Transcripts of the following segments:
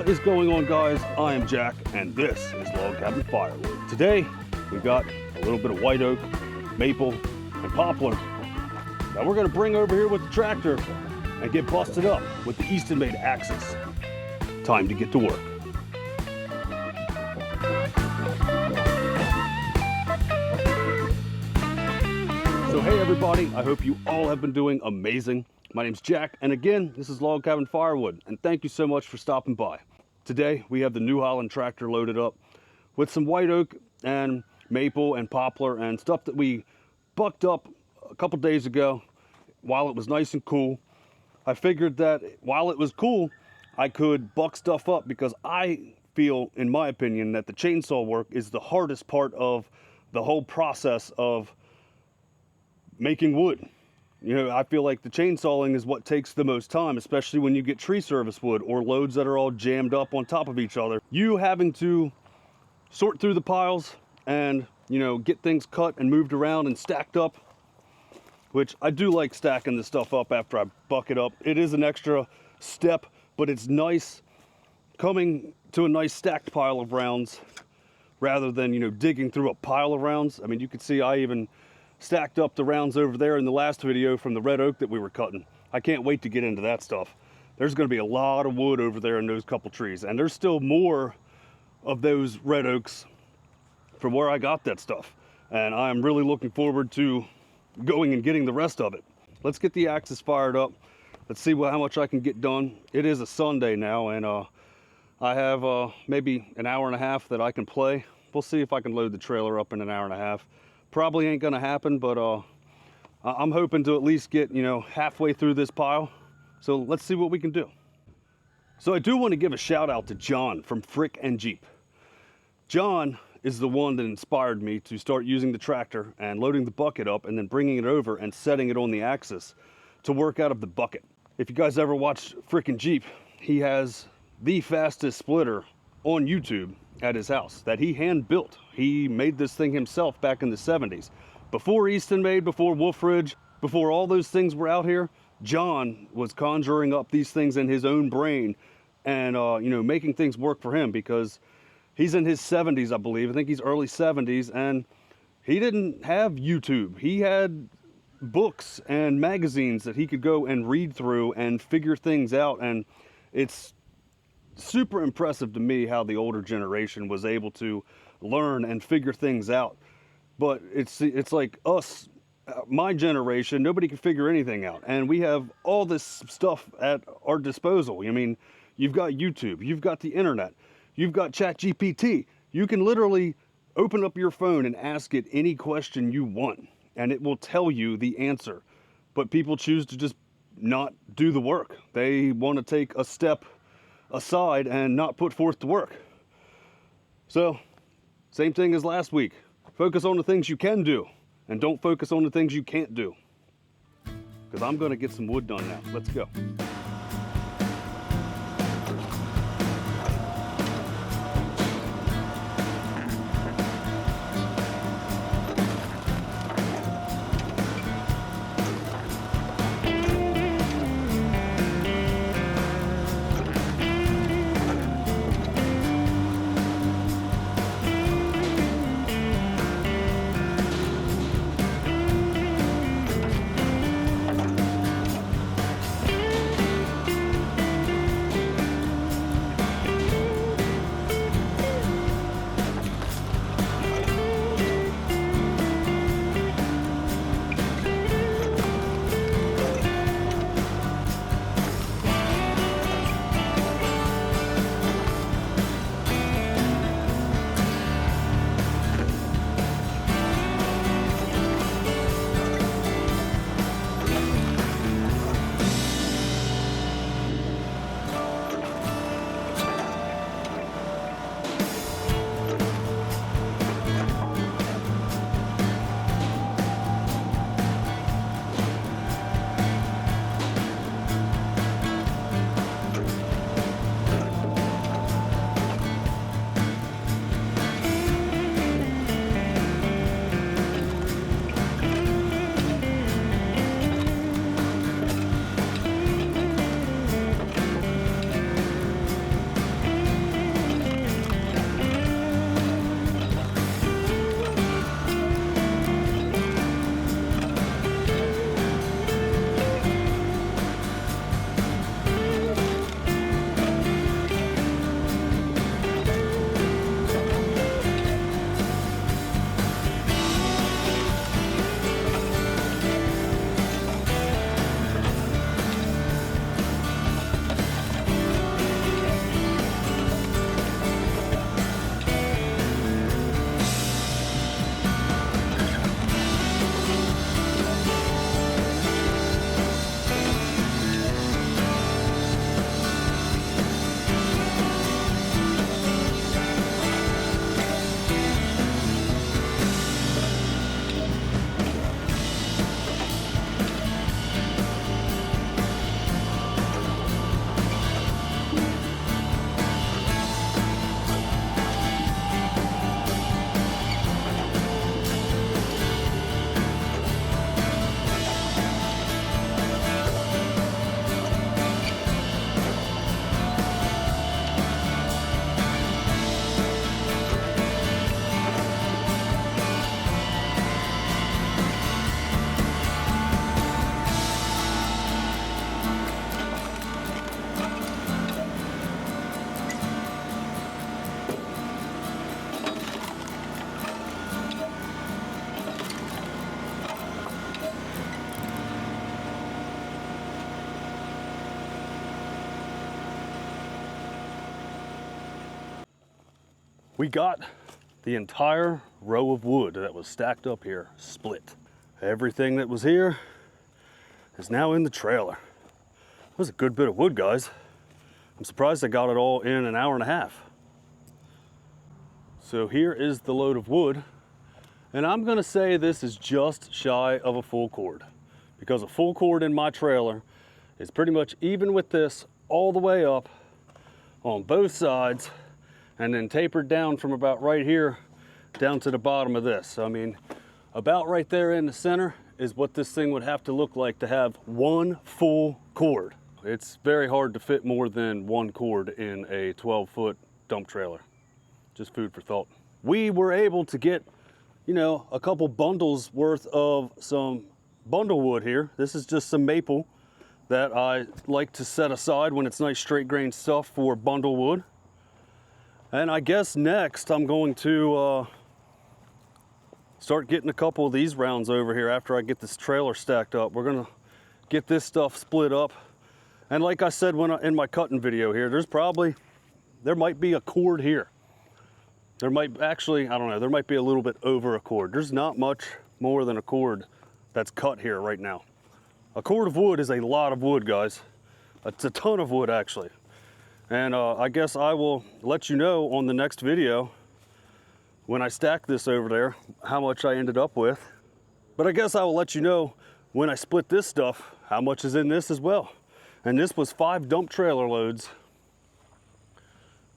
What is going on, guys? I am Jack, and this is Log Cabin Firewood. Today, we've got a little bit of white oak, maple, and poplar that we're gonna bring over here with the tractor and get busted up with the Eastonmade Axis. Time to get to work. So hey everybody, I hope you all have been doing amazing. My name's Jack, and again, this is Log Cabin Firewood, and thank you so much for stopping by. Today, we have the New Holland tractor loaded up with some white oak and maple and poplar and stuff that we bucked up a couple days ago while it was nice and cool. I figured that while it was cool, I could buck stuff up because I feel, in my opinion, that the chainsaw work is the hardest part of the whole process of making wood. You know, I feel like the chainsawing is what takes the most time, especially when you get tree service wood or loads that are all jammed up on top of each other. You having to sort through the piles and, you know, get things cut and moved around and stacked up, which I do like stacking this stuff up after I buck it up. It is an extra step, but it's nice coming to a nice stacked pile of rounds rather than, you know, digging through a pile of rounds. I mean, you can see I even stacked up the rounds over there in the last video from the red oak that we were cutting. I can't wait to get into that stuff. There's going to be a lot of wood over there in those couple trees, and there's still more of those red oaks from where I got that stuff, and I'm really looking forward to going and getting the rest of it. Let's get the Axis fired up. Let's see how much I can get done. It is a Sunday now, and I have maybe an hour and a half that I can play. We'll see if I can load the trailer up in an hour and a half. Probably ain't gonna happen, but I'm hoping to at least get, you know, halfway through this pile. So let's see what we can do. So I do want to give a shout out to John from Frick and Jeep. John is the one that inspired me to start using the tractor and loading the bucket up and then bringing it over and setting it on the Axis to work out of the bucket. If you guys ever watched Frick and Jeep, he has the fastest splitter on YouTube at his house that he hand built. He made this thing himself back in the 70s. Before Eastonmade, before Wolfridge, before all those things were out here, John was conjuring up these things in his own brain and, you know, making things work for him because he's in his 70s, I believe. I think he's early 70s, and he didn't have YouTube. He had books and magazines that he could go and read through and figure things out, and it's super impressive to me how the older generation was able to learn and figure things out. But it's like us, my generation, nobody can figure anything out, and we have all this stuff at our disposal. I mean, you've got YouTube, you've got the internet, you've got ChatGPT. You can literally open up your phone and ask it any question you want, and it will tell you the answer. But people choose to just not do the work. They want to take a step aside and not put forth the work. So, same thing as last week. Focus on the things you can do and don't focus on the things you can't do. Because I'm going to get some wood done now. Let's go. We got the entire row of wood that was stacked up here split. Everything that was here is now in the trailer. It was a good bit of wood, guys. I'm surprised I got it all in an hour and a half. So here is the load of wood, and I'm gonna say this is just shy of a full cord, because a full cord in my trailer is pretty much even with this all the way up on both sides, and then tapered down from about right here down to the bottom of this. So, I mean, about right there in the center is what this thing would have to look like to have one full cord. It's very hard to fit more than one cord in a 12-foot dump trailer. Just food for thought. We were able to get, you know, a couple bundles worth of some bundle wood here. This is just some maple that I like to set aside when it's nice straight grain stuff for bundle wood. And I guess next I'm going to start getting a couple of these rounds over here after I get this trailer stacked up. We're gonna get this stuff split up. And like I said in my cutting video here, there might be a cord here. There might actually, I don't know, there might be a little bit over a cord. There's not much more than a cord that's cut here right now. A cord of wood is a lot of wood, guys. It's a ton of wood, actually. And I guess I will let you know on the next video when I stack this over there how much I ended up with. But I guess I will let you know when I split this stuff how much is in this as well. And this was 5 dump trailer loads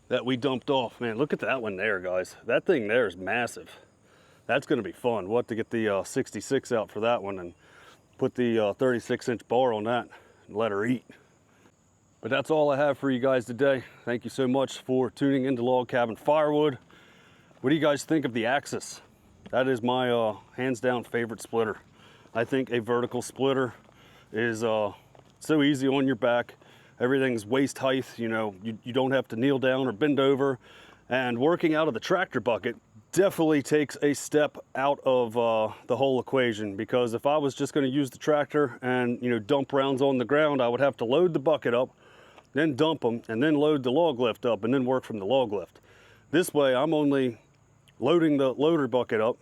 that we dumped off. Man, look at that one there, guys. That thing there is massive. That's gonna be fun. We'll have to get the 66 out for that one and put the 36-inch bar on that and let her eat. But that's all I have for you guys today. Thank you so much for tuning into Log Cabin Firewood. What do you guys think of the Axis? That is my hands down favorite splitter. I think a vertical splitter is so easy on your back. Everything's waist height, you know, you don't have to kneel down or bend over. And working out of the tractor bucket definitely takes a step out of the whole equation, because if I was just going to use the tractor and, you know, dump rounds on the ground, I would have to load the bucket up, then dump them, and then load the log lift up, and then work from the log lift. This way, I'm only loading the loader bucket up,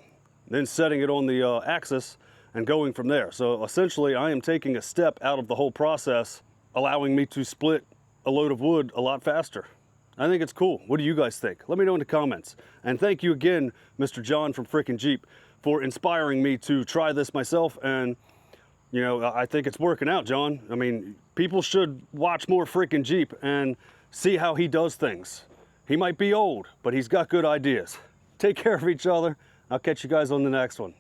then setting it on the Axis, and going from there. So essentially, I am taking a step out of the whole process, allowing me to split a load of wood a lot faster. I think it's cool. What do you guys think? Let me know in the comments. And thank you again, Mr. John from Frickin' Jeep, for inspiring me to try this myself. And, you know, I think it's working out, John. I mean, people should watch more Frickin' Jeep and see how he does things. He might be old, but he's got good ideas. Take care of each other. I'll catch you guys on the next one.